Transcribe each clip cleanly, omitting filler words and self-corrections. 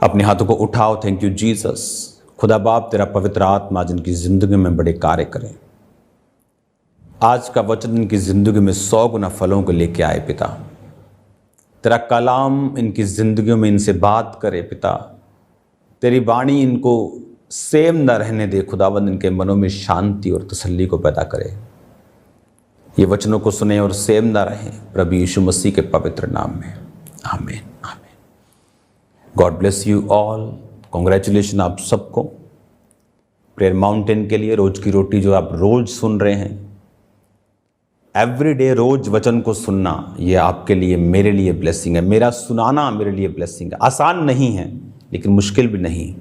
अपने हाथों को उठाओ। Thank you Jesus. खुदा बाप तेरा पवित्र आत्मा जिनकी ज़िंदगी में बड़े कार्य करें। आज का वचन इनकी ज़िंदगी में 100 गुना फलों को लेके आए पिता। तेरा कलाम इनकी ज़िंदगियों में इनसे बात करे पिता। तेरी वाणी इनको सेम न रहने दे खुदावंद, इनके मनों में शांति और तसल्ली को पैदा करे। ये वचनों को सुने और सेम न रहें प्रभु यीशु मसीह के पवित्र नाम में, आमीन आमीन। God bless you all. Congratulation आप सबको प्रेयर माउंटेन के लिए। रोज की रोटी जो आप रोज सुन रहे हैं, एवरीडे रोज वचन को सुनना, ये आपके लिए मेरे लिए ब्लेसिंग है। मेरा सुनाना मेरे लिए ब्लेसिंग है। आसान नहीं है लेकिन मुश्किल भी नहीं।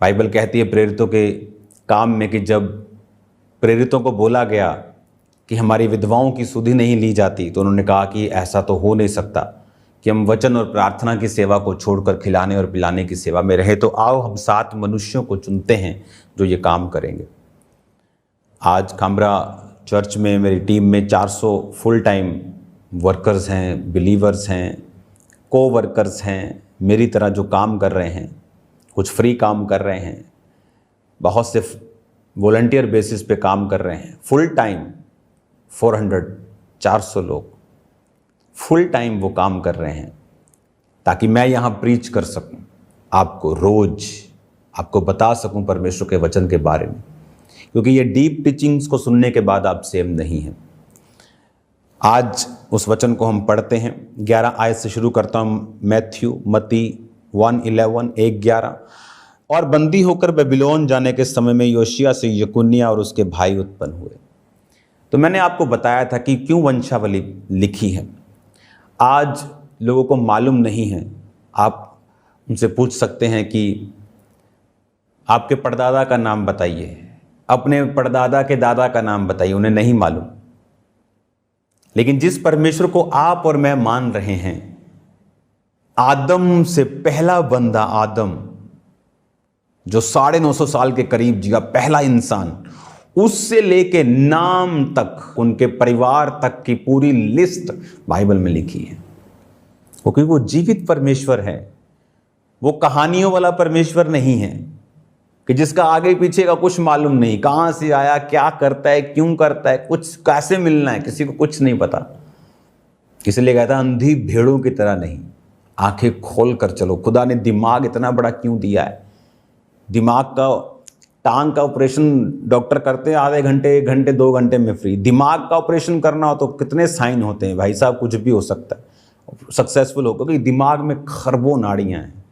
बाइबल कहती है प्रेरितों के काम में कि जब प्रेरितों को बोला गया कि हमारी विधवाओं की सुधि नहीं ली जाती, तो उन्होंने कहा कि ऐसा तो हो नहीं सकता कि हम वचन और प्रार्थना की सेवा को छोड़कर खिलाने और पिलाने की सेवा में रहे। तो आओ हम 7 मनुष्यों को चुनते हैं जो ये काम करेंगे। आज खामरा चर्च में मेरी टीम में 400 फुल टाइम वर्कर्स हैं, बिलीवर्स हैं, को वर्कर्स हैं, मेरी तरह जो काम कर रहे हैं, कुछ फ्री काम कर रहे हैं, बहुत से वॉलंटियर बेसिस पे काम कर रहे हैं। फुल टाइम 400 लोग फुल टाइम वो काम कर रहे हैं ताकि मैं यहाँ प्रीच कर सकूं, आपको रोज आपको बता सकूं परमेश्वर के वचन के बारे में, क्योंकि ये डीप टीचिंग्स को सुनने के बाद आप सेम नहीं हैं। आज उस वचन को हम पढ़ते हैं। 11 आयत से शुरू करता हूँ। मत्ती 1:11 1:11। और बंदी होकर बेबीलोन जाने के समय में योशिय्याह से यकुन्याह और उसके भाई उत्पन्न हुए। तो मैंने आपको बताया था कि क्यों वंशावली लिखी है। आज लोगों को मालूम नहीं है। आप उनसे पूछ सकते हैं कि आपके परदादा का नाम बताइए, अपने परदादा के दादा का नाम बताइए, उन्हें नहीं मालूम। लेकिन जिस परमेश्वर को आप और मैं मान रहे हैं, आदम से पहला बंदा आदम जो 950 साल के करीब जिया, पहला इंसान, उससे लेके नाम तक, उनके परिवार तक की पूरी लिस्ट बाइबल में लिखी है। क्योंकि वो जीवित परमेश्वर है। वो कहानियों वाला परमेश्वर नहीं है कि जिसका आगे पीछे का कुछ मालूम नहीं, कहां से आया, क्या करता है, क्यों करता है, कुछ कैसे मिलना है, किसी को कुछ नहीं पता। इसलिए कहता अंधी भेड़ों की तरह नहीं, आंखें खोल कर चलो। खुदा ने दिमाग इतना बड़ा क्यों दिया है? दिमाग का, टांग का ऑपरेशन डॉक्टर करते हैं आधे घंटे, 1 घंटे, 2 घंटे में फ्री। दिमाग का ऑपरेशन करना हो तो कितने साइन होते हैं भाई साहब, कुछ भी हो सकता है सक्सेसफुल हो, क्योंकि दिमाग में खरबों नाड़ियां हैं,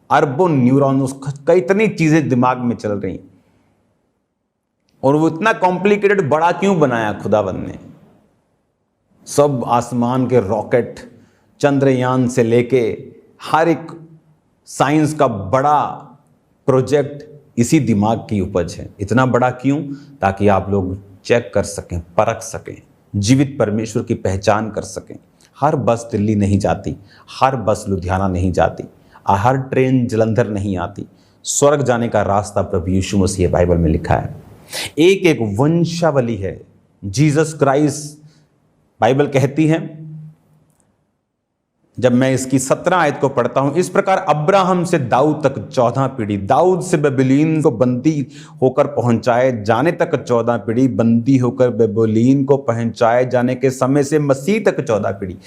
अरबों न्यूरॉन्स, कई इतनी चीजें दिमाग में चल रही हैं। और वो इतना कॉम्प्लिकेटेड बड़ा क्यों बनाया खुदावंद ने? सब आसमान के रॉकेट, चंद्रयान से लेके हर एक साइंस का बड़ा प्रोजेक्ट इसी दिमाग की उपज है। इतना बड़ा क्यों? ताकि आप लोग चेक कर सकें, परख सकें, जीवित परमेश्वर की पहचान कर सकें। हर बस दिल्ली नहीं जाती, हर बस लुधियाना नहीं जाती, हर ट्रेन जलंधर नहीं आती। स्वर्ग जाने का रास्ता प्रभु यीशु मसीह बाइबल में लिखा है। एक एक वंशावली है। जीसस क्राइस्ट, बाइबल कहती है, जब मैं इसकी 17 आयत को पढ़ता हूं, इस प्रकार अब्राहम से दाऊद तक 14 पीढ़ी, दाऊद से बेबीलोन को बंदी होकर पहुंचाए जाने तक 14 पीढ़ी, बंदी होकर बेबीलोन को पहुंचाए जाने के समय से मसीह तक 14 पीढ़ी।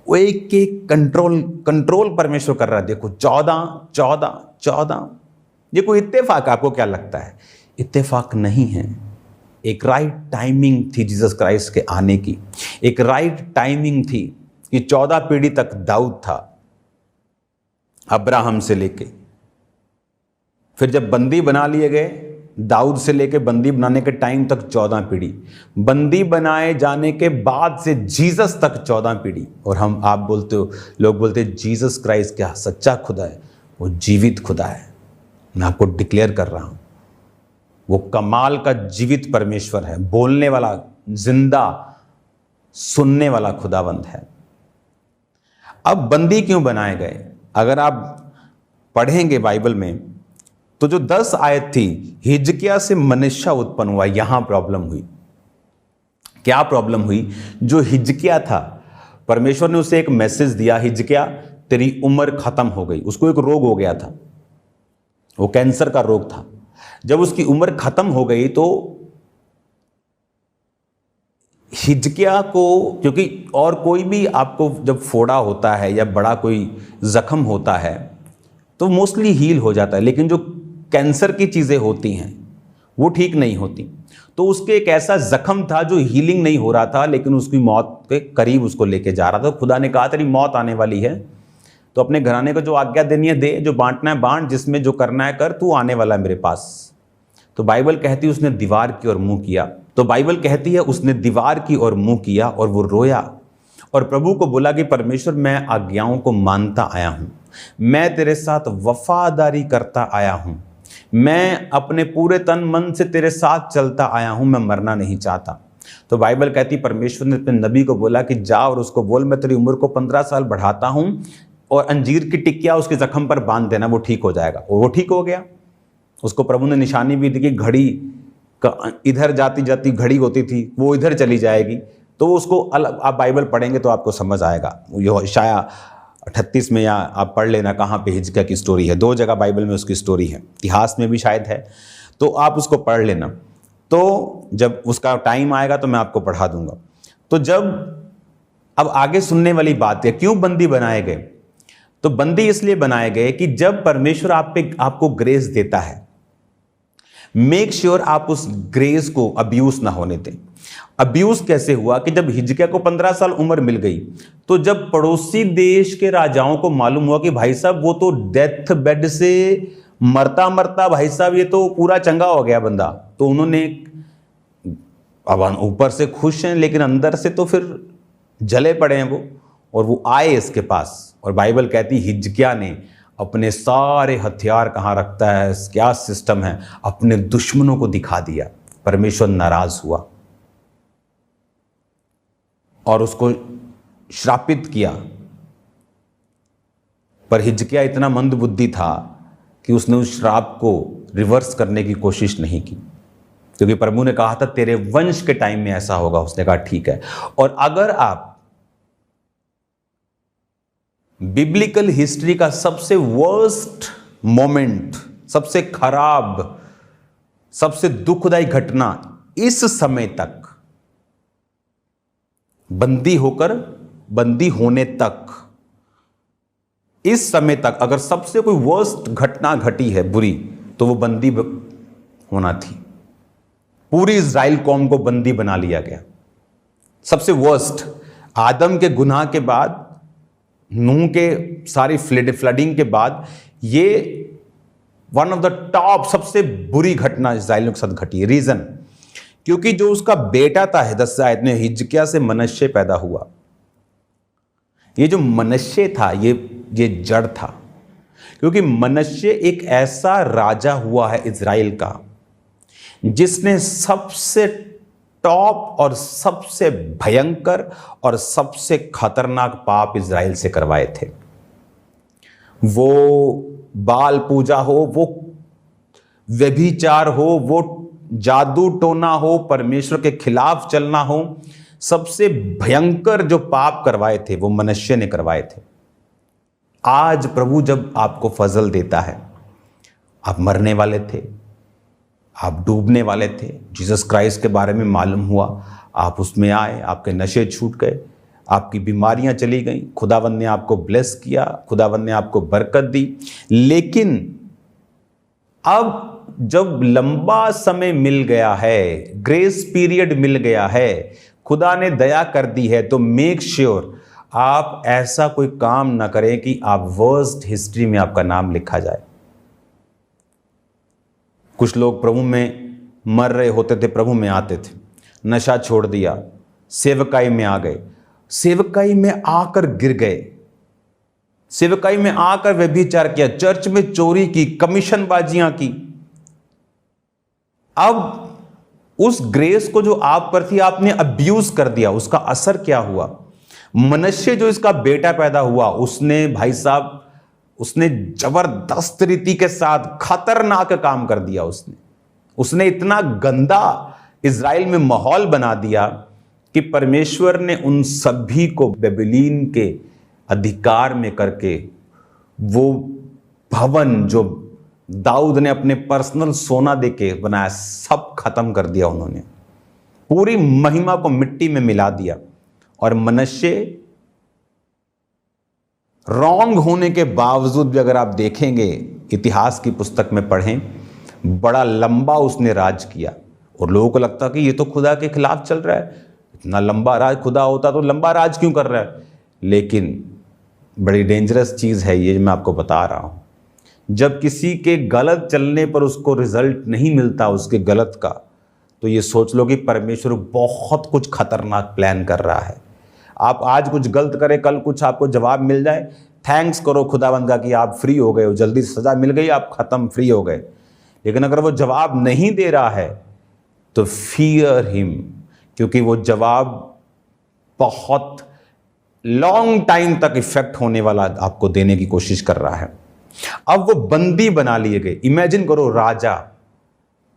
वो एक एक कंट्रोल परमेश्वर कर रहा है। देखो 14। ये कोई इत्तेफाक? आपको क्या लगता है? इत्तेफाक नहीं है। एक राइट टाइमिंग थी जीसस क्राइस्ट के आने की। एक राइट टाइमिंग थी कि 14 पीढ़ी तक दाऊद था, अब्राहम से लेके। फिर जब बंदी बना लिए गए, दाऊद से लेके बंदी बनाने के टाइम तक 14 पीढ़ी, बंदी बनाए जाने के बाद से जीसस तक 14 पीढ़ी। और आप बोलते हो, लोग बोलते हैं जीसस क्राइस्ट क्या सच्चा खुदा है? वो जीवित खुदा है। मैं आपको डिक्लेयर कर रहा हूं, वो कमाल का जीवित परमेश्वर है, बोलने वाला, जिंदा, सुनने वाला खुदावंद है। अब बंदी क्यों बनाए गए? अगर आप पढ़ेंगे बाइबल में तो जो 10 आयत थी, हिजकिय्याह से मनश्शा उत्पन्न हुआ। यहां प्रॉब्लम हुई। क्या प्रॉब्लम हुई? जो हिजकिय्याह था, परमेश्वर ने उसे एक मैसेज दिया, हिजकिय्याह तेरी उम्र खत्म हो गई। उसको एक रोग हो गया था, वो कैंसर का रोग था। जब उसकी उम्र खत्म हो गई तो हिजकिया को, क्योंकि और कोई भी आपको जब फोड़ा होता है या बड़ा कोई जख्म होता है तो मोस्टली हील हो जाता है, लेकिन जो कैंसर की चीज़ें होती हैं वो ठीक नहीं होती। तो उसके एक ऐसा जख्म था जो हीलिंग नहीं हो रहा था, लेकिन उसकी मौत के करीब उसको लेके जा रहा था। खुदा ने कहा तेरी मौत आने वाली है, तो अपने घराने को जो आज्ञा देनी है दे, जो बांटना है बांट, जिसमें जो करना है कर, तू आने वाला है मेरे पास। तो बाइबल कहती है उसने दीवार की ओर मुंह किया। तो बाइबल कहती है उसने दीवार की ओर मुंह किया और वो रोया और प्रभु को बोला कि परमेश्वर मैं आज्ञाओं को मानता आया हूं, मैं तेरे साथ वफादारी करता आया हूं, मैं अपने पूरे तन मन से तेरे साथ चलता आया हूं, मैं मरना नहीं चाहता। तो बाइबल कहती परमेश्वर ने अपने नबी को बोला कि जा और उसको बोल मैं तेरी उम्र को 15 साल बढ़ाता हूं और अंजीर की टिक्किया उसके जख्म पर बांध देना, वो ठीक हो जाएगा। और वो ठीक हो गया। उसको प्रभु ने निशानी भी दी कि घड़ी का इधर जाती जाती घड़ी होती थी, वो इधर चली जाएगी। तो उसको अलग आप बाइबल पढ़ेंगे तो आपको समझ आएगा। यशाया 38 में, या आप पढ़ लेना कहाँ पे हिजकिय्याह की स्टोरी है, 2 जगह बाइबल में उसकी स्टोरी है, इतिहास में भी शायद है, तो आप उसको पढ़ लेना। तो जब उसका टाइम आएगा तो मैं आपको पढ़ा दूंगा। तो जब अब आगे सुनने वाली बात है, क्यों बंदी बनाए गए? तो बंदी इसलिए बनाए गए कि जब परमेश्वर आपको ग्रेस देता है, मेक श्योर आप उस ग्रेस को अब्यूज ना होने दें। अब्यूज कैसे हुआ कि जब हिजकिय्याह को 15 साल उम्र मिल गई, तो जब पड़ोसी देश के राजाओं को मालूम हुआ कि भाई साहब वो तो डेथ बेड से मरता मरता भाई साहब ये तो पूरा चंगा हो गया बंदा, तो उन्होंने, अब ऊपर से खुश हैं लेकिन अंदर से तो फिर जले पड़े हैं वो, और वो आए इसके पास। और बाइबल कहती हिजकिय्याह ने अपने सारे हथियार कहाँ रखता है, क्या सिस्टम है, अपने दुश्मनों को दिखा दिया। परमेश्वर नाराज हुआ और उसको श्रापित किया। पर हिजकिय्याह इतना मंदबुद्धि था कि उसने उस श्राप को रिवर्स करने की कोशिश नहीं की, क्योंकि प्रभु ने कहा था तेरे वंश के टाइम में ऐसा होगा। उसने कहा ठीक है। और अगर आप बिब्लिकल हिस्ट्री का सबसे वर्स्ट मोमेंट, सबसे खराब, सबसे दुखदाई घटना इस समय तक, बंदी होने तक, इस समय तक अगर सबसे कोई वर्स्ट घटना घटी है बुरी, तो वो बंदी होना थी। पूरी इज़राइल कौम को बंदी बना लिया गया। सबसे वर्स्ट, आदम के गुनाह के बाद, नूह के सारी फ्लडिंग के बाद, ये वन ऑफ द टॉप सबसे बुरी घटना इज़राइलियों के साथ घटी है। रीजन, क्योंकि जो उसका बेटा था 10 आयत में, हिजकिय्याह से मनश्शे पैदा हुआ। ये जो मनश्शे था ये जड़ था, क्योंकि मनश्शे एक ऐसा राजा हुआ है इज़राइल का जिसने सबसे टॉप और सबसे भयंकर और सबसे खतरनाक पाप इज़राइल से करवाए थे। वो बाल पूजा हो, वो व्यभिचार हो, वो जादू टोना हो, परमेश्वर के खिलाफ चलना हो, सबसे भयंकर जो पाप करवाए थे वो मनश्शे ने करवाए थे। आज प्रभु जब आपको फजल देता है, आप मरने वाले थे, आप डूबने वाले थे, जीसस क्राइस्ट के बारे में मालूम हुआ, आप उसमें आए, आपके नशे छूट गए, आपकी बीमारियां चली गई, खुदावंद ने आपको ब्लेस किया, खुदावंद ने आपको बरकत दी। लेकिन अब जब लंबा समय मिल गया है, ग्रेस पीरियड मिल गया है, खुदा ने दया कर दी है, तो मेक श्योर आप ऐसा कोई काम ना करें कि आप वर्स्ट हिस्ट्री में आपका नाम लिखा जाए। कुछ लोग प्रभु में मर रहे होते थे, प्रभु में आते थे, नशा छोड़ दिया, सेवकाई में आ गए, सेवकाई में आकर गिर गए, सेवकाई में आकर व्यभिचार किया, चर्च में चोरी की, कमीशनबाजियां की। अब उस ग्रेस को जो आप पर थी आपने अब्यूज कर दिया। उसका असर क्या हुआ? मनश्शे जो इसका बेटा पैदा हुआ, उसने भाई साहब, उसने जबरदस्त रीति के साथ खतरनाक काम कर दिया। उसने इतना गंदा इज़राइल में माहौल बना दिया कि परमेश्वर ने उन सभी को बेबीलोन के अधिकार में करके वो भवन जो दाऊद ने अपने पर्सनल सोना देके बनाया, सब खत्म कर दिया उन्होंने। पूरी महिमा को मिट्टी में मिला दिया। और मनश्शे रॉन्ग होने के बावजूद भी अगर आप देखेंगे, इतिहास की पुस्तक में पढ़ें, बड़ा लंबा उसने राज किया। और लोगों को लगता कि ये तो खुदा के खिलाफ चल रहा है, इतना लंबा राज, खुदा होता तो लंबा राज क्यों कर रहा है। लेकिन बड़ी डेंजरस चीज़ है ये, मैं आपको बता रहा हूँ। जब किसी के गलत चलने पर उसको रिजल्ट नहीं मिलता उसके गलत का, तो ये सोच लो कि परमेश्वर बहुत कुछ खतरनाक प्लान कर रहा है। आप आज कुछ गलत करें, कल कुछ आपको जवाब मिल जाए, थैंक्स करो खुदावंद का कि आप फ्री हो गए हो, जल्दी सजा मिल गई, आप खत्म, फ्री हो गए। लेकिन अगर वो जवाब नहीं दे रहा है तो फियर हिम, क्योंकि वो जवाब बहुत लॉन्ग टाइम तक इफेक्ट होने वाला आपको देने की कोशिश कर रहा है। अब वो बंदी बना लिए गए। इमेजिन करो, राजा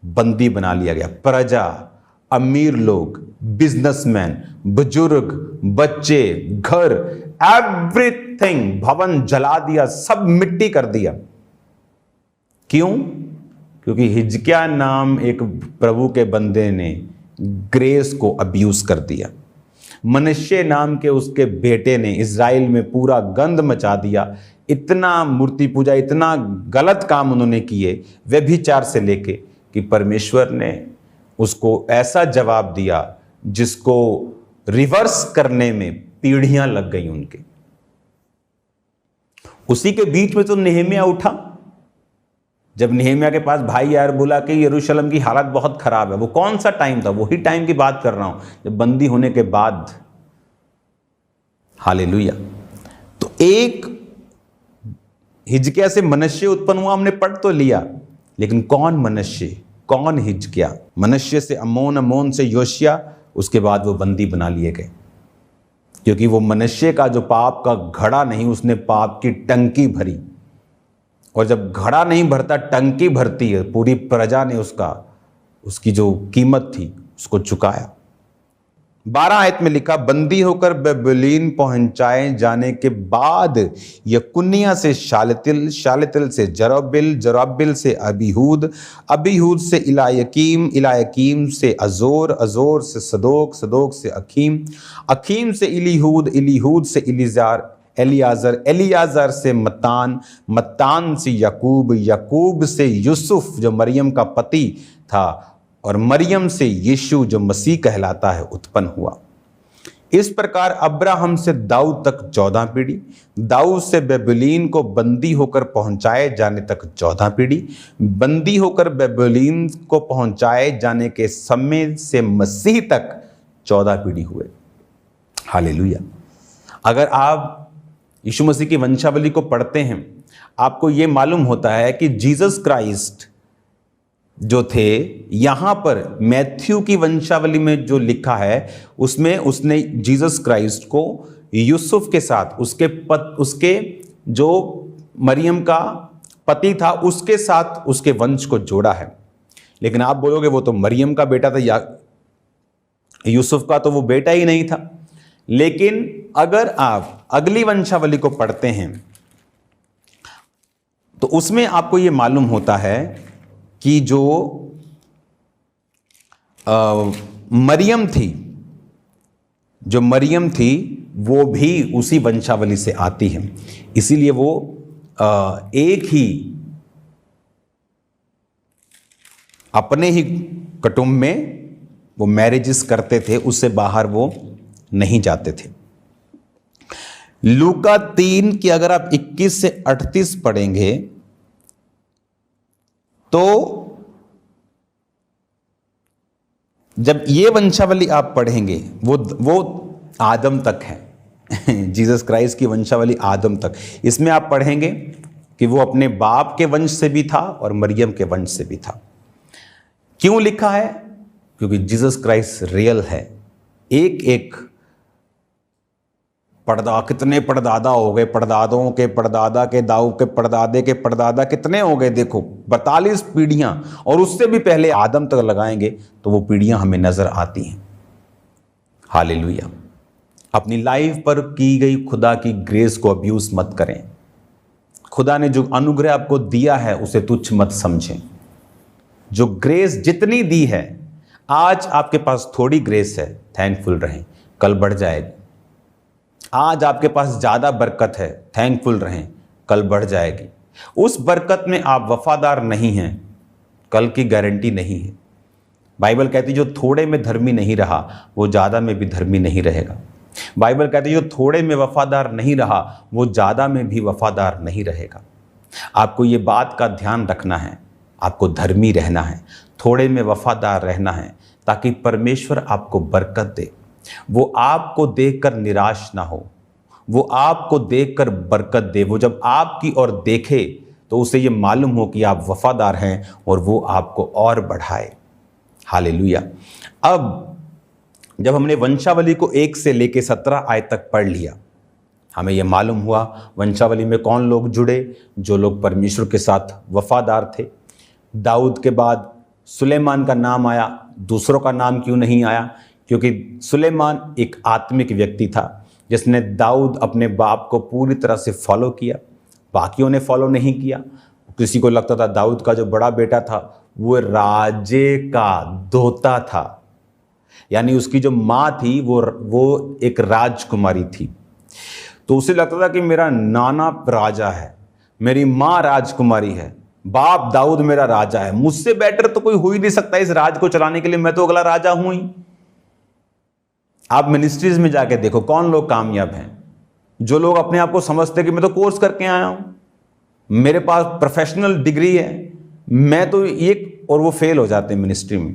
बंदी बना लिया गया, प्रजा, अमीर लोग, बिजनेसमैन, बुजुर्ग, बच्चे, घर, एवरीथिंग, भवन जला दिया, सब मिट्टी कर दिया। क्यों? क्योंकि हिजकिय्याह नाम एक प्रभु के बंदे ने ग्रेस को अब्यूज कर दिया। मनश्शे नाम के उसके बेटे ने इज़राइल में पूरा गंद मचा दिया। इतना मूर्ति पूजा, इतना गलत काम उन्होंने किए, व्यभिचार से लेके, कि परमेश्वर ने उसको ऐसा जवाब दिया जिसको रिवर्स करने में पीढ़ियां लग गई उनके। उसी के बीच में तो नेहमिया उठा। जब नेहमिया के पास भाई यार बोला कि यरूशलेम की हालत बहुत खराब है, वो कौन सा टाइम था? वही टाइम की बात कर रहा हूं, जब बंदी होने के बाद। हालेलुया। तो एक हिजकिय्याह से मनश्शे उत्पन्न हुआ, हमने पढ़ तो लिया, लेकिन कौन मनश्शे, कौन हिजकिय्याह? मनश्शे से अमोन, अमोन से योशिया, उसके बाद वो बंदी बना लिए गए। क्योंकि वो मनश्शे का जो पाप का घड़ा नहीं, उसने पाप की टंकी भरी। और जब घड़ा नहीं भरता, टंकी भरती है, पूरी प्रजा ने उसकी जो कीमत थी उसको चुकाया। 12 आयत में लिखा, बंदी होकर बेबीलोन पहुंचाए जाने के बाद यकुन्याह से शालेतिल, शालेतिल से जरुब्बाबेल, जरुब्बाबेल से अबीहूद, अबीहूद से इलायकीम, इलायकीम से अजोर, अजोर से सदोक, सदोक से अखीम, अखीम से इलीहूद, इलीहूद से इलीजार, एलियाजर, एलियाजर से मत्तान, मत्तान से याकूब, याकूब से यूसुफ जो मरियम का पति था, और मरियम से यीशु जो मसीह कहलाता है उत्पन्न हुआ। इस प्रकार अब्राहम से दाऊद तक 14 पीढ़ी, दाऊद से बेबीलोन को बंदी होकर पहुंचाए जाने तक 14 पीढ़ी, बंदी होकर बेबीलोन को पहुंचाए जाने के समय से मसीह तक 14 पीढ़ी हुए। हालेलुया। अगर आप यीशु मसीह की वंशावली को पढ़ते हैं, आपको यह मालूम होता है कि जीसस क्राइस्ट जो थे, यहां पर मैथ्यू की वंशावली में जो लिखा है उसमें उसने जीसस क्राइस्ट को यूसुफ के साथ, उसके जो मरियम का पति था उसके साथ उसके वंश को जोड़ा है। लेकिन आप बोलोगे वो तो मरियम का बेटा था, या यूसुफ का तो वो बेटा ही नहीं था। लेकिन अगर आप अगली वंशावली को पढ़ते हैं तो उसमें आपको ये मालूम होता है कि जो मरियम थी वो भी उसी वंशावली से आती है। इसीलिए वो एक ही अपने ही कुटुंब में वो मैरिजेस करते थे, उससे बाहर वो नहीं जाते थे। लूका 3 की अगर आप 21 से 38 पढ़ेंगे तो जब ये वंशावली आप पढ़ेंगे, वो आदम तक है। जीसस क्राइस्ट की वंशावली आदम तक। इसमें आप पढ़ेंगे कि वो अपने बाप के वंश से भी था और मरियम के वंश से भी था। क्यों लिखा है? क्योंकि जीसस क्राइस्ट रियल है। एक कितने परदादा हो गए, परदादों के परदादा के दाऊ के परदादे के परदादा कितने हो गए, देखो 42 पीढ़ियां, और उससे भी पहले आदम तक लगाएंगे तो वो पीढ़ियां हमें नजर आती हैं। हालेलुया। अपनी लाइफ पर की गई खुदा की ग्रेस को अब्यूज मत करें। खुदा ने जो अनुग्रह आपको दिया है उसे तुच्छ मत समझें। जो ग्रेस जितनी दी है, आज आपके पास थोड़ी ग्रेस है, थैंकफुल रहें, कल बढ़ जाएगी। आज आपके पास ज़्यादा बरकत है, थैंकफुल रहें, कल बढ़ जाएगी। उस बरकत में आप वफादार नहीं हैं, कल की गारंटी नहीं है। बाइबल कहती है जो थोड़े में धर्मी नहीं रहा वो ज़्यादा में भी धर्मी नहीं रहेगा। बाइबल कहती है जो थोड़े में वफादार नहीं रहा वो ज़्यादा में भी वफादार नहीं रहेगा। आपको ये बात का ध्यान रखना है, आपको धर्मी रहना है, थोड़े में वफादार रहना है, ताकि परमेश्वर आपको बरकत दे। वो आपको देखकर निराश ना हो, वो आपको देखकर बरकत दे। वो जब आपकी ओर देखे तो उसे ये मालूम हो कि आप वफादार हैं और वो आपको और बढ़ाए। हालेलुया। अब जब हमने वंशावली को 1 से लेकर 17 आयत तक पढ़ लिया, हमें यह मालूम हुआ वंशावली में कौन लोग जुड़े, जो लोग परमेश्वर के साथ वफादार थे। दाऊद के बाद सुलेमान का नाम आया, दूसरों का नाम क्यों नहीं आया? क्योंकि सुलेमान एक आत्मिक व्यक्ति था जिसने दाऊद अपने बाप को पूरी तरह से फॉलो किया, बाकियों ने फॉलो नहीं किया। किसी को लगता था दाऊद का जो बड़ा बेटा था वो राजे का दोता था, यानी उसकी जो माँ थी वो एक राजकुमारी थी। तो उसे लगता था कि मेरा नाना राजा है, मेरी माँ राजकुमारी है, बाप दाऊद मेरा राजा है, मुझसे बेटर तो कोई हो ही नहीं सकता इस राज को चलाने के लिए, मैं तो अगला राजा हूं ही। आप मिनिस्ट्रीज में जाके देखो कौन लोग कामयाब हैं। जो लोग अपने आप को समझते कि मैं तो कोर्स करके आया हूं, मेरे पास प्रोफेशनल डिग्री है, मैं तो ये, और वो फेल हो जाते हैं मिनिस्ट्री में।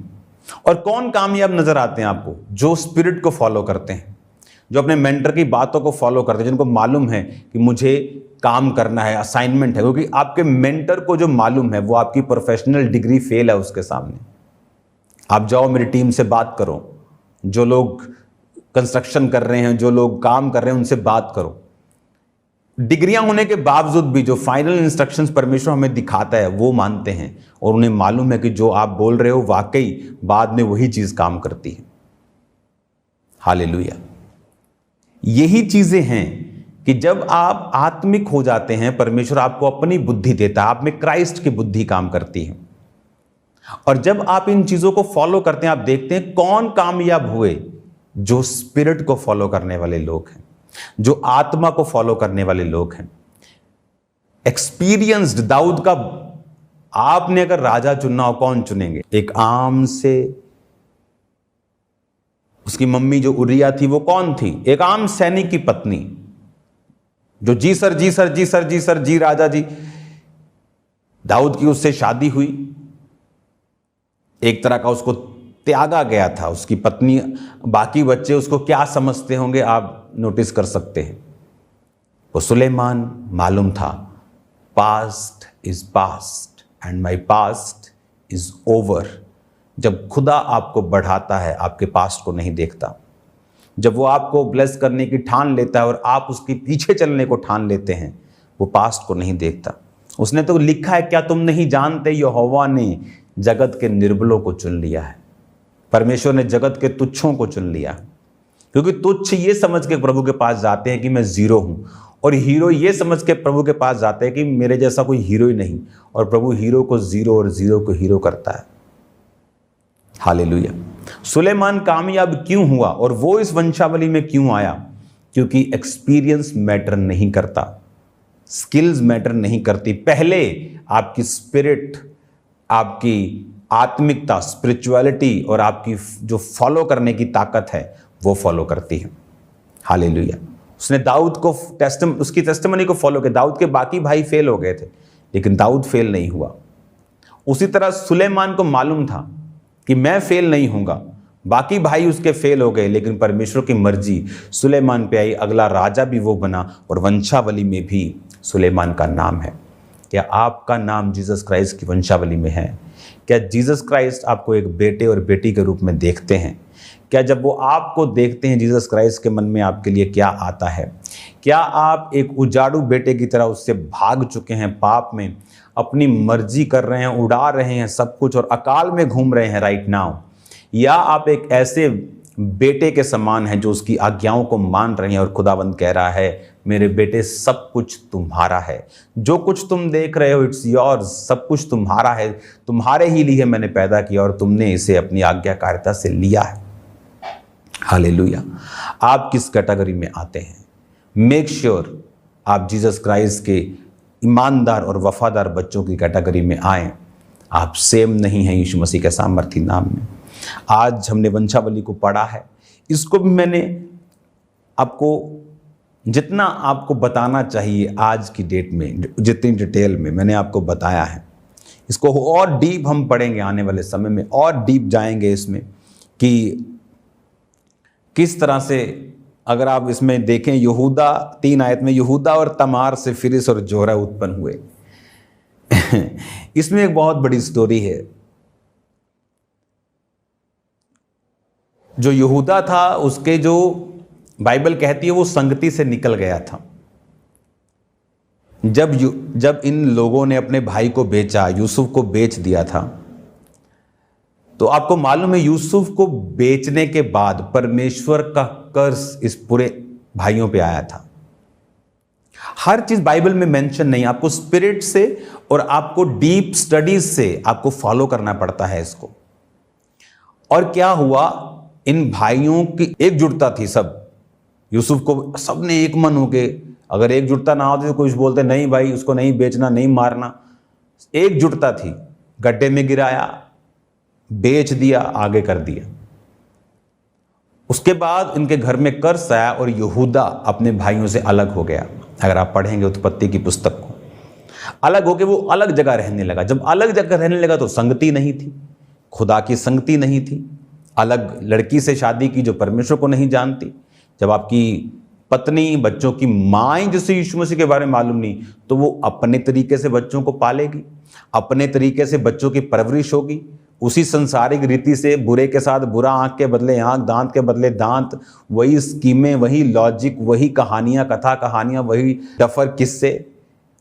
और कौन कामयाब नजर आते हैं आपको? जो स्पिरिट को फॉलो करते हैं, जो अपने मेंटर की बातों को फॉलो करते हैं, जिनको मालूम है कि मुझे काम करना है, असाइनमेंट है। क्योंकि आपके मेंटर को जो मालूम है वो आपकी प्रोफेशनल डिग्री फेल है उसके सामने। आप जाओ मेरी टीम से बात करो, जो लोग कंस्ट्रक्शन कर रहे हैं, जो लोग काम कर रहे हैं, उनसे बात करो। डिग्रियां होने के बावजूद भी जो फाइनल इंस्ट्रक्शंस परमेश्वर हमें दिखाता है वो मानते हैं, और उन्हें मालूम है कि जो आप बोल रहे हो वाकई बाद में वही चीज काम करती है। हालेलुया। यही चीजें हैं कि जब आप आत्मिक हो जाते हैं, परमेश्वर आपको अपनी बुद्धि देता है, आप में क्राइस्ट की बुद्धि काम करती है। और जब आप इन चीजों को फॉलो करते हैं, आप देखते हैं कौन कामयाब हुए? जो स्पिरिट को फॉलो करने वाले लोग हैं, जो आत्मा को फॉलो करने वाले लोग हैं। एक्सपीरियंस्ड दाऊद का आपने अगर राजा चुनना हो, कौन चुनेंगे? एक आम से, उसकी मम्मी जो उरिया थी वो कौन थी? एक आम सैनिक की पत्नी, जो जी सर जी सर जी सर जी सर जी राजा जी। दाऊद की उससे शादी हुई, एक तरह का उसको त्यागा गया था। उसकी पत्नी, बाकी बच्चे उसको क्या समझते होंगे आप नोटिस कर सकते हैं। वो सुलेमान मालूम था, past is past and my past is over. जब खुदा आपको बढ़ाता है, आपके पास्ट को नहीं देखता। जब वो आपको ब्लेस करने की ठान लेता है और आप उसके पीछे चलने को ठान लेते हैं, वो पास्ट को नहीं देखता। उसने तो लिखा है, क्या तुम नहीं जानते यहोवा ने जगत के निर्बलों को चुन लिया है। परमेश्वर ने जगत के तुच्छों को चुन लिया, क्योंकि तुच्छ ये समझ के प्रभु के पास जाते हैं कि मैं जीरो हूं, और हीरो ये समझ के प्रभु के पास जाते हैं कि मेरे जैसा कोई हीरो ही नहीं। और प्रभु हीरो को जीरो और जीरो को हीरो करता है। हालेलुया। सुलेमान कामयाब क्यों हुआ और वो इस वंशावली में क्यों आया? क्योंकि एक्सपीरियंस मैटर नहीं करता, स्किल्स मैटर नहीं करती। पहले आपकी स्पिरिट, आपकी आत्मिकता, स्पिरिचुअलिटी और आपकी जो फॉलो करने की ताकत है वो फॉलो करती है। हालेलुया। उसने दाऊद को उसकी टेस्टिमनी को फॉलो किया। दाऊद के बाकी भाई फेल हो गए थे, लेकिन दाऊद फेल नहीं हुआ। उसी तरह सुलेमान को मालूम था कि मैं फेल नहीं होऊंगा। बाकी भाई उसके फेल हो गए, लेकिन परमेश्वर की मर्जी सुलेमान पे आई, अगला राजा भी वो बना, और वंशावली में भी सुलेमान का नाम है। क्या आपका नाम जीसस क्राइस्ट की वंशावली में है? क्या जीसस क्राइस्ट आपको एक बेटे और बेटी के रूप में देखते हैं? क्या जब वो आपको देखते हैं, जीसस क्राइस्ट के मन में आपके लिए क्या आता है? क्या आप एक उजाड़ू बेटे की तरह उससे भाग चुके हैं, पाप में अपनी मर्जी कर रहे हैं, उड़ा रहे हैं सब कुछ और अकाल में घूम रहे हैं राइट नाउ? या आप एक ऐसे बेटे के समान हैं, जो उसकी आज्ञाओं को मान रहे हैं। और खुदावंद कह रहा है, मेरे बेटे सब कुछ तुम्हारा है, जो कुछ तुम देख रहे हो इट्स योर्स, सब कुछ तुम्हारा है, तुम्हारे ही लिए मैंने पैदा किया और तुमने इसे अपनी आज्ञाकारिता से लिया है। हालेलुया। आप किस कैटेगरी में आते हैं? मेक श्योर आप जीसस क्राइस्ट के ईमानदार और वफादार बच्चों की कैटेगरी में आए। आप सेम नहीं हैं यीशु मसीह के सामर्थी नाम में। आज हमने वंशावली को पढ़ा है, इसको भी मैंने आपको जितना आपको बताना चाहिए आज की डेट में, जितनी डिटेल में मैंने आपको बताया है, इसको और डीप हम पढ़ेंगे आने वाले समय में, और डीप जाएंगे इसमें कि किस तरह से, अगर आप इसमें देखें यहूदा 3 आयत में, यहूदा और तमार से फिरिस और जोरह उत्पन्न हुए। इसमें एक बहुत बड़ी स्टोरी है। जो यहूदा था, उसके जो बाइबल कहती है वो संगति से निकल गया था। जब इन लोगों ने अपने भाई को बेचा, यूसुफ को बेच दिया था, तो आपको मालूम है यूसुफ को बेचने के बाद परमेश्वर का कर्ज इस पूरे भाइयों पे आया था। हर चीज बाइबल में मेंशन नहीं, आपको स्पिरिट से और आपको डीप स्टडीज से आपको फॉलो करना पड़ता है इसको। और क्या हुआ, इन भाइयों की एकजुटता थी, सब यूसुफ को सबने एक मन होके, अगर एकजुटता ना होती तो कुछ बोलते नहीं भाई उसको नहीं बेचना, नहीं मारना। एकजुटता थी, गड्ढे में गिराया, बेच दिया, आगे कर दिया। उसके बाद इनके घर में कर्ज आया और यहूदा अपने भाइयों से अलग हो गया। अगर आप पढ़ेंगे उत्पत्ति की पुस्तक को, अलग होके वो अलग जगह रहने लगा। जब अलग जगह रहने लगा तो संगति नहीं थी, खुदा की संगति नहीं थी। अलग लड़की से शादी की जो परमेश्वर को नहीं जानती। जब आपकी पत्नी बच्चों की माँ जिसे यीशु मसीह के बारे में मालूम नहीं, तो वो अपने तरीके से बच्चों को पालेगी, अपने तरीके से बच्चों की परवरिश होगी, उसी संसारिक रीति से, बुरे के साथ बुरा, आंख के बदले आंख, दांत के बदले दांत, वही स्कीमें, वही लॉजिक, वही कहानियां, कथा कहानियां, वही डफर किस्से,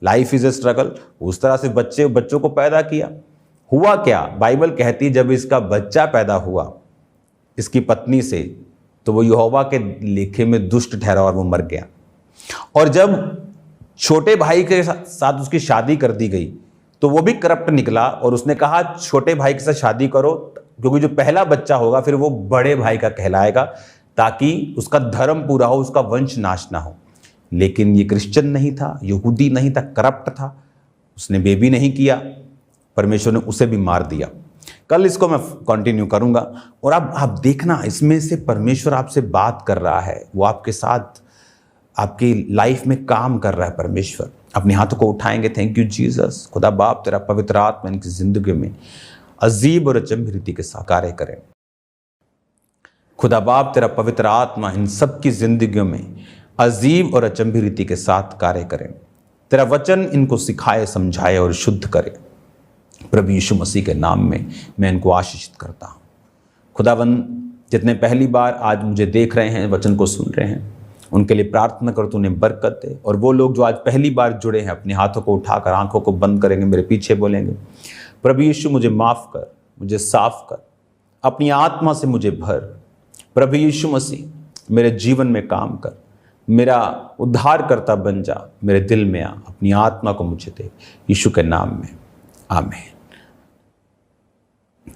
लाइफ इज ए स्ट्रगल। उस तरह से बच्चों को पैदा किया। हुआ क्या, बाइबल कहती जब इसका बच्चा पैदा हुआ इसकी पत्नी से, तो वो यहोवा के लेखे में दुष्ट ठहरा और वो मर गया। और जब छोटे भाई के साथ उसकी शादी कर दी गई तो वो भी करप्ट निकला और उसने कहा छोटे भाई के साथ शादी करो, क्योंकि जो पहला बच्चा होगा फिर वो बड़े भाई का कहलाएगा, ताकि उसका धर्म पूरा हो, उसका वंश नाश ना हो। लेकिन ये क्रिश्चियन नहीं था, यहूदी नहीं था, करप्ट था, उसने बेबी नहीं किया, परमेश्वर ने उसे भी मार दिया। कल इसको मैं कंटिन्यू करूंगा। और अब आप देखना, इसमें से परमेश्वर आपसे बात कर रहा है, वो आपके साथ आपकी लाइफ में काम कर रहा है। परमेश्वर अपने हाथों को उठाएंगे। Thank you Jesus. खुदा बाप तेरा पवित्र आत्मा इनकी जिंदगी में अजीब और अचंभी रीति के साथ कार्य करें। खुदा बाप तेरा पवित्र आत्मा इन सब की जिंदगियों में अजीब और अचंभी रीति के साथ कार्य करें। तेरा वचन इनको सिखाए, समझाए और शुद्ध करे। प्रभु यीशु मसीह के नाम में मैं इनको आशीषित करता हूँ। खुदावंद जितने पहली बार आज मुझे देख रहे हैं, वचन को सुन रहे हैं, उनके लिए प्रार्थना कर, तू उन्हें बरकत दे। और वो लोग जो आज पहली बार जुड़े हैं, अपने हाथों को उठाकर आंखों को बंद करेंगे, मेरे पीछे बोलेंगे, प्रभु यीशु मुझे माफ़ कर, मुझे साफ कर, अपनी आत्मा से मुझे भर। प्रभु यीशु मसीह मेरे जीवन में काम कर, मेरा उद्धारकर्ता बन जा, मेरे दिल में आ, अपनी आत्मा को मुझे दे, यीशु के नाम में, आमीन।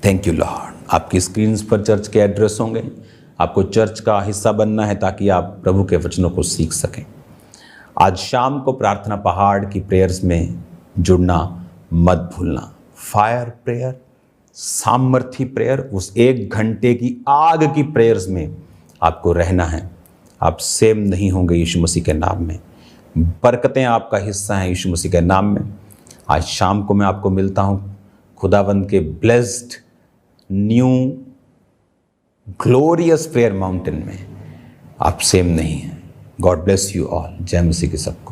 Thank you Lord. आपकी स्क्रीन पर चर्च के एड्रेस होंगे, आपको चर्च का हिस्सा बनना है ताकि आप प्रभु के वचनों को सीख सकें। आज शाम को प्रार्थना पहाड़ की प्रेयर्स में जुड़ना मत भूलना। फायर प्रेयर, सामर्थी प्रेयर, उस 1 घंटे की आग की प्रेयर्स में आपको रहना है। आप सेम नहीं होंगे यीशु मसीह के नाम में। बरकतें आपका हिस्सा हैं यीशु मसीह के नाम में। आज शाम को मैं आपको मिलता हूँ खुदावंद के blessed new glorious prayer mountain में। आप सेम नहीं हैं। God bless you all. जय मसीह के सबको।